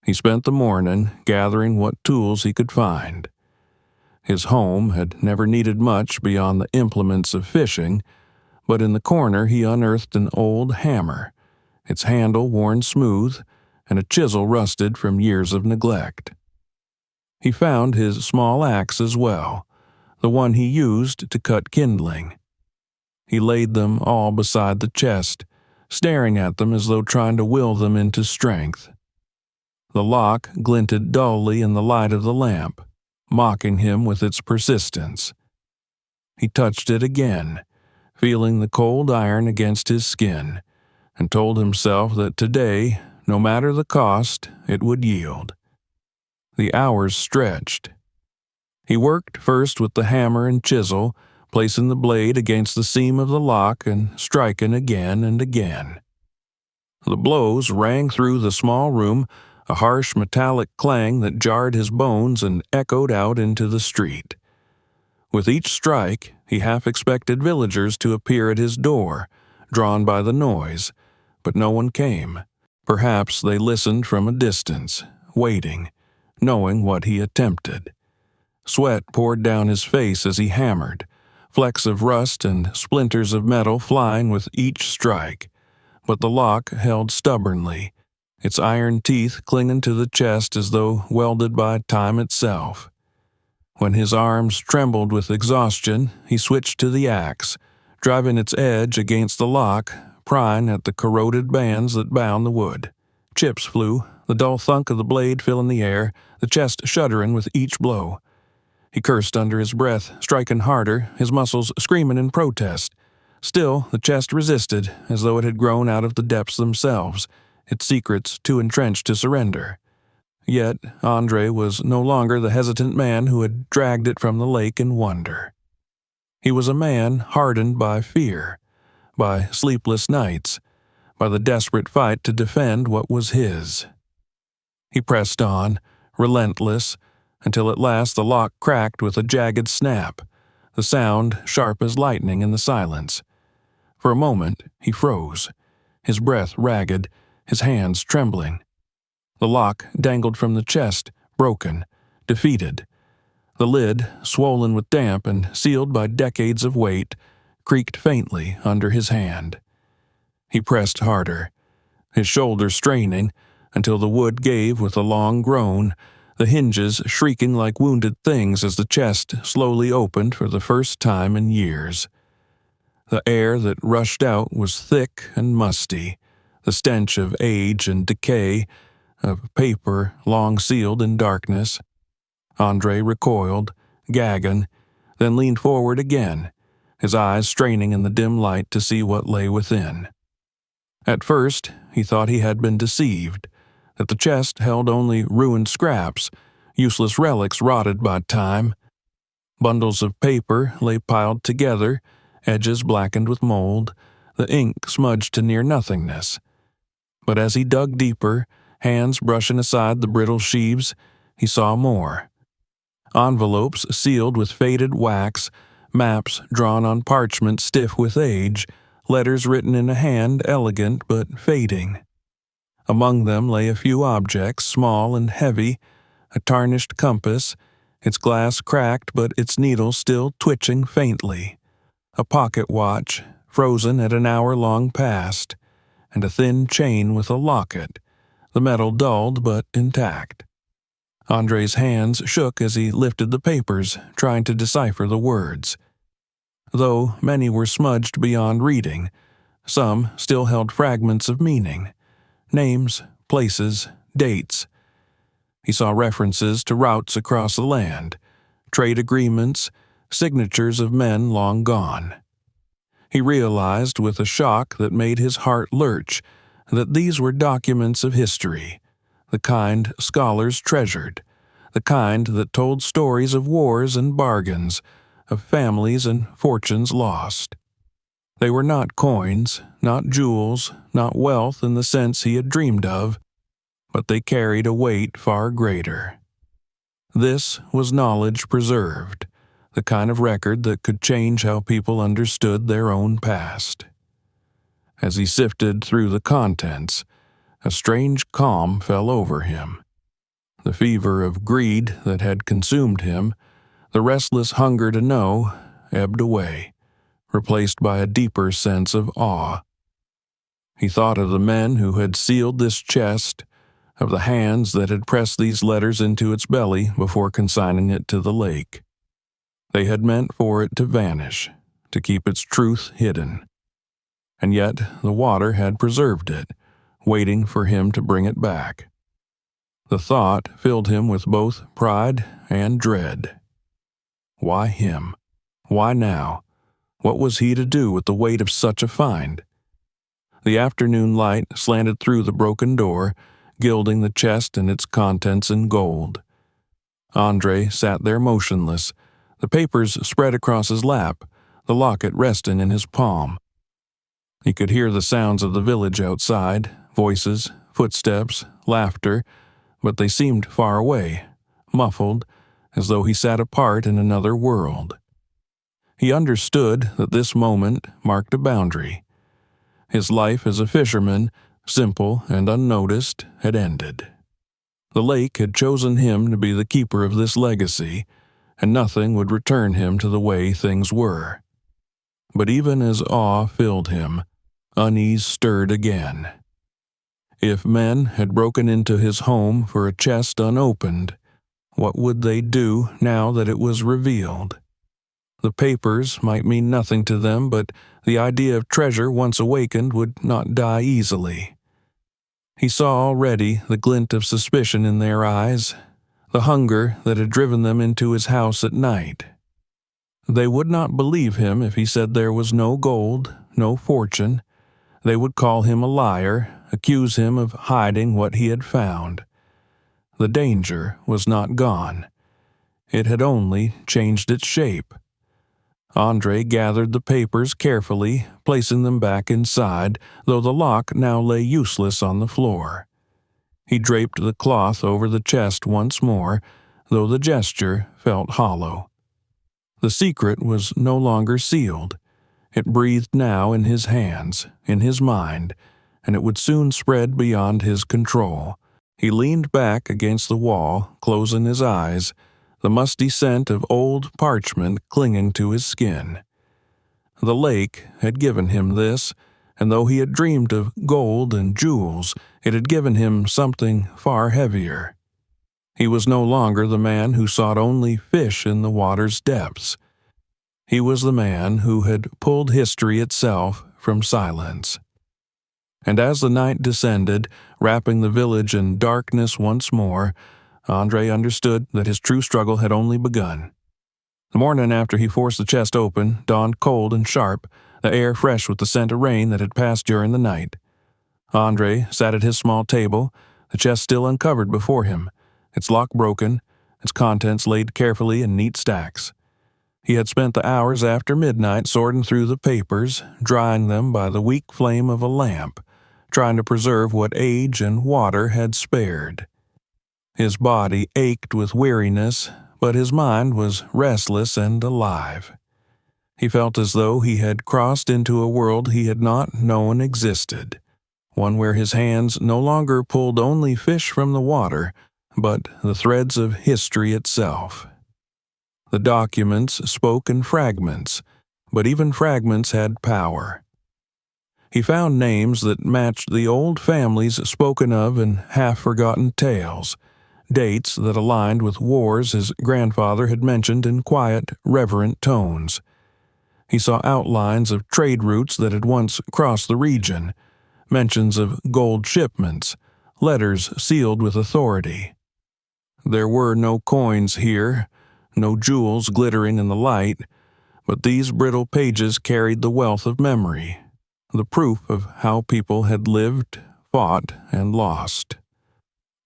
He spent the morning gathering what tools he could find. His home had never needed much beyond the implements of fishing, but in the corner he unearthed an old hammer, its handle worn smooth, and a chisel rusted from years of neglect. He found his small axe as well, the one he used to cut kindling. He laid them all beside the chest, staring at them as though trying to will them into strength. The lock glinted dully in the light of the lamp, mocking him with its persistence. He touched it again, feeling the cold iron against his skin, and told himself that today, no matter the cost, it would yield. The hours stretched. He worked first with the hammer and chisel, placing the blade against the seam of the lock and striking again and again. The blows rang through the small room, a harsh metallic clang that jarred his bones and echoed out into the street. With each strike, he half expected villagers to appear at his door, drawn by the noise, but no one came. Perhaps they listened from a distance, waiting, knowing what he attempted. Sweat poured down his face as he hammered, flecks of rust and splinters of metal flying with each strike, but the lock held stubbornly, its iron teeth clinging to the chest as though welded by time itself. When his arms trembled with exhaustion, he switched to the axe, driving its edge against the lock, prying at the corroded bands that bound the wood. Chips flew, the dull thunk of the blade filling the air, the chest shuddering with each blow. He cursed under his breath, striking harder, his muscles screaming in protest. Still, the chest resisted, as though it had grown out of the depths themselves, its secrets too entrenched to surrender. Yet Andre was no longer the hesitant man who had dragged it from the lake in wonder. He was a man hardened by fear, by sleepless nights, by the desperate fight to defend what was his. He pressed on, relentless, until at last the lock cracked with a jagged snap, the sound sharp as lightning in the silence. For a moment he froze, his breath ragged, his hands trembling. The lock dangled from the chest, broken, defeated. The lid, swollen with damp and sealed by decades of weight, creaked faintly under his hand. He pressed harder, his shoulder straining, until the wood gave with a long groan, the hinges shrieking like wounded things as the chest slowly opened for the first time in years. The air that rushed out was thick and musty, the stench of age and decay, of paper long sealed in darkness. Andre recoiled, gagging, then leaned forward again, his eyes straining in the dim light to see what lay within. At first, he thought he had been deceived, that the chest held only ruined scraps, useless relics rotted by time. Bundles of paper lay piled together, edges blackened with mold, the ink smudged to near nothingness. But as he dug deeper, hands brushing aside the brittle sheaves, he saw more. Envelopes sealed with faded wax, maps drawn on parchment stiff with age, letters written in a hand elegant but fading. Among them lay a few objects, small and heavy, a tarnished compass, its glass cracked but its needle still twitching faintly, a pocket watch, frozen at an hour long past, and a thin chain with a locket, the metal dulled but intact. Andre's hands shook as he lifted the papers, trying to decipher the words. Though many were smudged beyond reading, some still held fragments of meaning. Names, places, dates. He saw references to routes across the land, trade agreements, signatures of men long gone. He realized with a shock that made his heart lurch that these were documents of history, the kind scholars treasured, the kind that told stories of wars and bargains, of families and fortunes lost. They were not coins, not jewels, not wealth in the sense he had dreamed of, but they carried a weight far greater. This was knowledge preserved, the kind of record that could change how people understood their own past. As he sifted through the contents, a strange calm fell over him. The fever of greed that had consumed him, the restless hunger to know, ebbed away, replaced by a deeper sense of awe. He thought of the men who had sealed this chest, of the hands that had pressed these letters into its belly before consigning it to the lake. They had meant for it to vanish, to keep its truth hidden. And yet the water had preserved it, waiting for him to bring it back. The thought filled him with both pride and dread. Why him? Why now? What was he to do with the weight of such a find? The afternoon light slanted through the broken door, gilding the chest and its contents in gold. Andre sat there motionless, the papers spread across his lap, the locket resting in his palm. He could hear the sounds of the village outside, voices, footsteps, laughter, but they seemed far away, muffled, as though he sat apart in another world. He understood that this moment marked a boundary. His life as a fisherman, simple and unnoticed, had ended. The lake had chosen him to be the keeper of this legacy, and nothing would return him to the way things were. But even as awe filled him, unease stirred again. If men had broken into his home for a chest unopened, what would they do now that it was revealed? The papers might mean nothing to them, but the idea of treasure once awakened would not die easily. He saw already the glint of suspicion in their eyes, the hunger that had driven them into his house at night. They would not believe him if he said there was no gold, no fortune. They would call him a liar, accuse him of hiding what he had found. The danger was not gone. It had only changed its shape. Andre gathered the papers carefully, placing them back inside, though the lock now lay useless on the floor. He draped the cloth over the chest once more, though the gesture felt hollow. The secret was no longer sealed. It breathed now in his hands, in his mind, and it would soon spread beyond his control. He leaned back against the wall, closing his eyes, the musty scent of old parchment clinging to his skin. The lake had given him this, and though he had dreamed of gold and jewels, it had given him something far heavier. He was no longer the man who sought only fish in the water's depths. He was the man who had pulled history itself from silence. And as the night descended, wrapping the village in darkness once more, Andre understood that his true struggle had only begun. The morning after he forced the chest open dawned cold and sharp, the air fresh with the scent of rain that had passed during the night. Andre sat at his small table, the chest still uncovered before him, its lock broken, its contents laid carefully in neat stacks. He had spent the hours after midnight sorting through the papers, drying them by the weak flame of a lamp, trying to preserve what age and water had spared. His body ached with weariness, but his mind was restless and alive. He felt as though he had crossed into a world he had not known existed, one where his hands no longer pulled only fish from the water, but the threads of history itself. The documents spoke in fragments, but even fragments had power. He found names that matched the old families spoken of in half-forgotten tales, dates that aligned with wars his grandfather had mentioned in quiet, reverent tones. He saw outlines of trade routes that had once crossed the region, mentions of gold shipments, letters sealed with authority. There were no coins here, no jewels glittering in the light, but these brittle pages carried the wealth of memory, the proof of how people had lived, fought, and lost.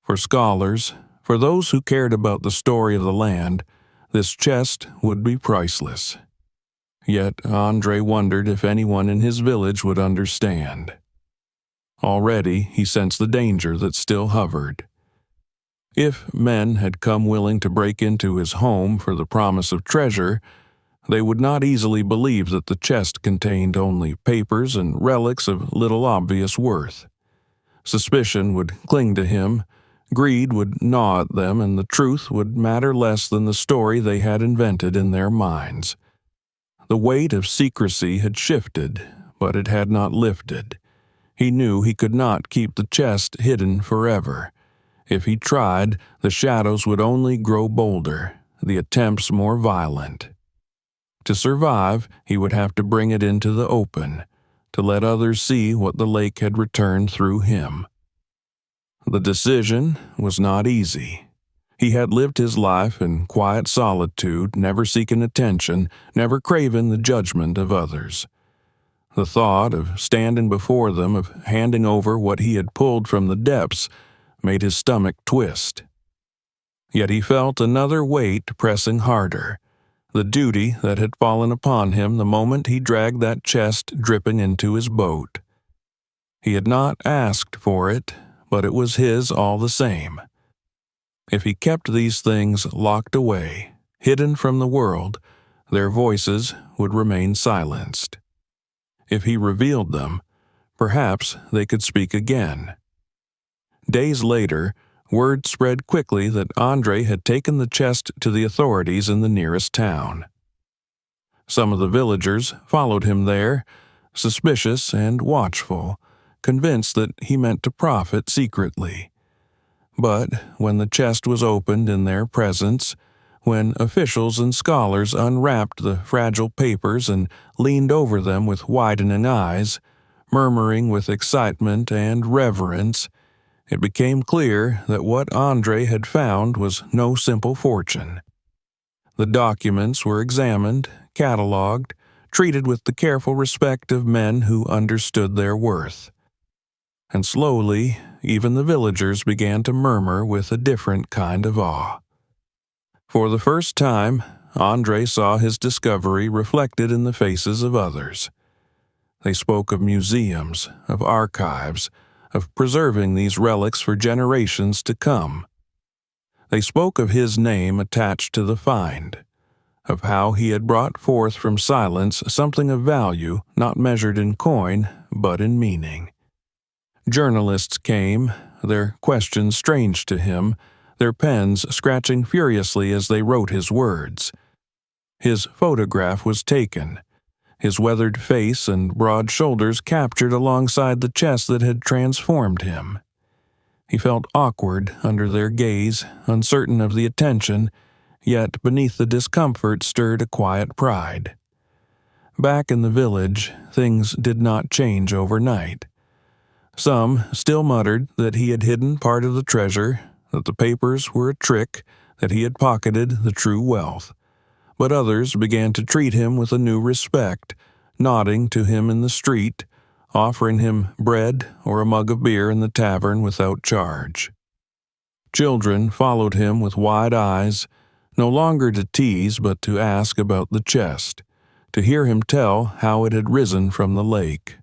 For scholars, for those who cared about the story of the land, this chest would be priceless. Yet Andre wondered if anyone in his village would understand. Already he sensed the danger that still hovered. If men had come willing to break into his home for the promise of treasure, they would not easily believe that the chest contained only papers and relics of little obvious worth. Suspicion would cling to him, greed would gnaw at them, and the truth would matter less than the story they had invented in their minds. The weight of secrecy had shifted, but it had not lifted. He knew he could not keep the chest hidden forever. If he tried, the shadows would only grow bolder, the attempts more violent. To survive, he would have to bring it into the open, to let others see what the lake had returned through him. The decision was not easy. He had lived his life in quiet solitude, never seeking attention, never craving the judgment of others. The thought of standing before them, of handing over what he had pulled from the depths, made his stomach twist. Yet he felt another weight pressing harder, the duty that had fallen upon him the moment he dragged that chest dripping into his boat. He had not asked for it, but it was his all the same. If he kept these things locked away, hidden from the world, their voices would remain silenced. If he revealed them, perhaps they could speak again. Days later, word spread quickly that Andre had taken the chest to the authorities in the nearest town. Some of the villagers followed him there, suspicious and watchful, convinced that he meant to profit secretly. But when the chest was opened in their presence, when officials and scholars unwrapped the fragile papers and leaned over them with widening eyes, murmuring with excitement and reverence, it became clear that what Andre had found was no simple fortune. The documents were examined, catalogued, treated with the careful respect of men who understood their worth. And slowly, even the villagers began to murmur with a different kind of awe. For the first time, Andre saw his discovery reflected in the faces of others. They spoke of museums, of archives, of preserving these relics for generations to come. They spoke of his name attached to the find, of how he had brought forth from silence something of value not measured in coin, but in meaning. Journalists came, their questions strange to him, their pens scratching furiously as they wrote his words. His photograph was taken, his weathered face and broad shoulders captured alongside the chest that had transformed him. He felt awkward under their gaze, uncertain of the attention, yet beneath the discomfort stirred a quiet pride. Back in the village, things did not change overnight. Some still muttered that he had hidden part of the treasure, that the papers were a trick, that he had pocketed the true wealth. But others began to treat him with a new respect, nodding to him in the street, offering him bread or a mug of beer in the tavern without charge. Children followed him with wide eyes, no longer to tease but to ask about the chest, to hear him tell how it had risen from the lake.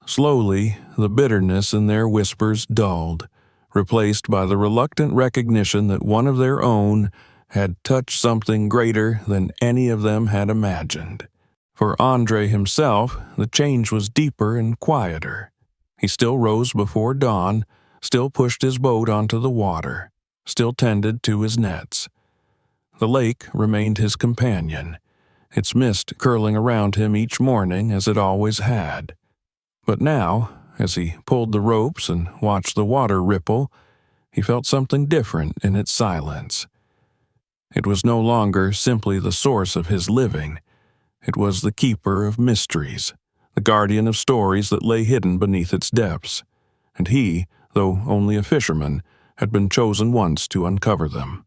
Slowly, the bitterness in their whispers dulled, replaced by the reluctant recognition that one of their own had touched something greater than any of them had imagined. For Andre himself, the change was deeper and quieter. He still rose before dawn, still pushed his boat onto the water, still tended to his nets. The lake remained his companion, its mist curling around him each morning as it always had. But now, as he pulled the ropes and watched the water ripple, he felt something different in its silence. It was no longer simply the source of his living. It was the keeper of mysteries, the guardian of stories that lay hidden beneath its depths. And he, though only a fisherman, had been chosen once to uncover them.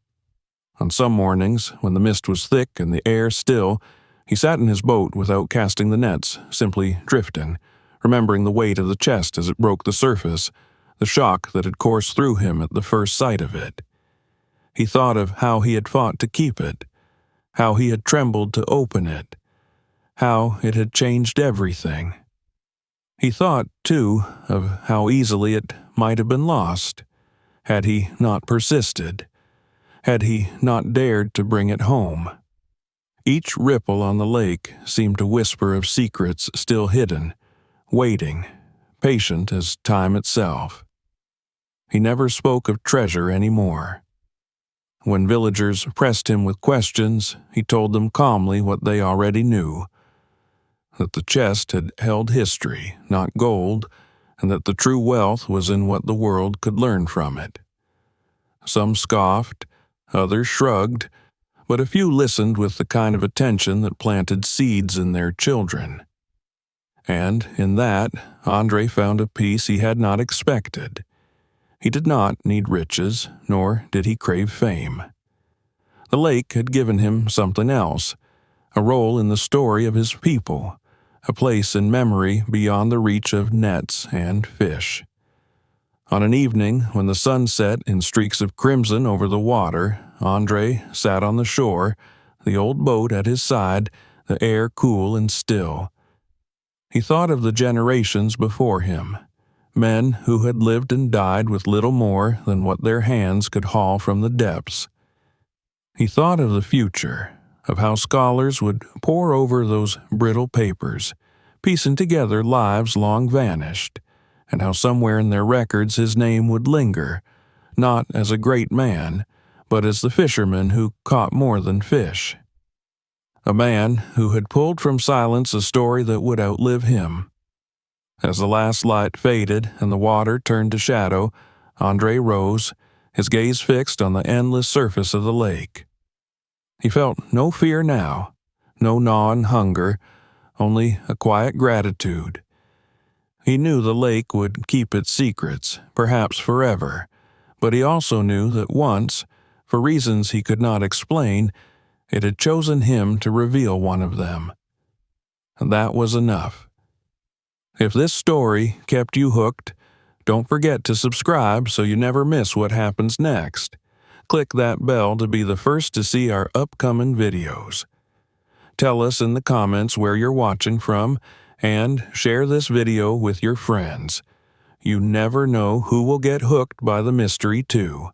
On some mornings, when the mist was thick and the air still, he sat in his boat without casting the nets, simply drifting, remembering the weight of the chest as it broke the surface, the shock that had coursed through him at the first sight of it. He thought of how he had fought to keep it, how he had trembled to open it, how it had changed everything. He thought, too, of how easily it might have been lost, had he not persisted, had he not dared to bring it home. Each ripple on the lake seemed to whisper of secrets still hidden, waiting, patient as time itself. He never spoke of treasure any more. When villagers pressed him with questions, he told them calmly what they already knew, that the chest had held history, not gold, and that the true wealth was in what the world could learn from it. Some scoffed, others shrugged, but a few listened with the kind of attention that planted seeds in their children. And in that, Andre found a peace he had not expected. He did not need riches, nor did he crave fame. The lake had given him something else, a role in the story of his people, a place in memory beyond the reach of nets and fish. On an evening when the sun set in streaks of crimson over the water, Andre sat on the shore, the old boat at his side, the air cool and still. He thought of the generations before him, men who had lived and died with little more than what their hands could haul from the depths. He thought of the future, of how scholars would pore over those brittle papers, piecing together lives long vanished, and how somewhere in their records his name would linger, not as a great man, but as the fisherman who caught more than fish. A man who had pulled from silence a story that would outlive him. As the last light faded and the water turned to shadow, Andre rose, his gaze fixed on the endless surface of the lake. He felt no fear now, no gnawing hunger, only a quiet gratitude. He knew the lake would keep its secrets, perhaps forever, but he also knew that once, for reasons he could not explain, it had chosen him to reveal one of them. And that was enough. If this story kept you hooked, don't forget to subscribe so you never miss what happens next. Click that bell to be the first to see our upcoming videos. Tell us in the comments where you're watching from, and share this video with your friends. You never know who will get hooked by the mystery too.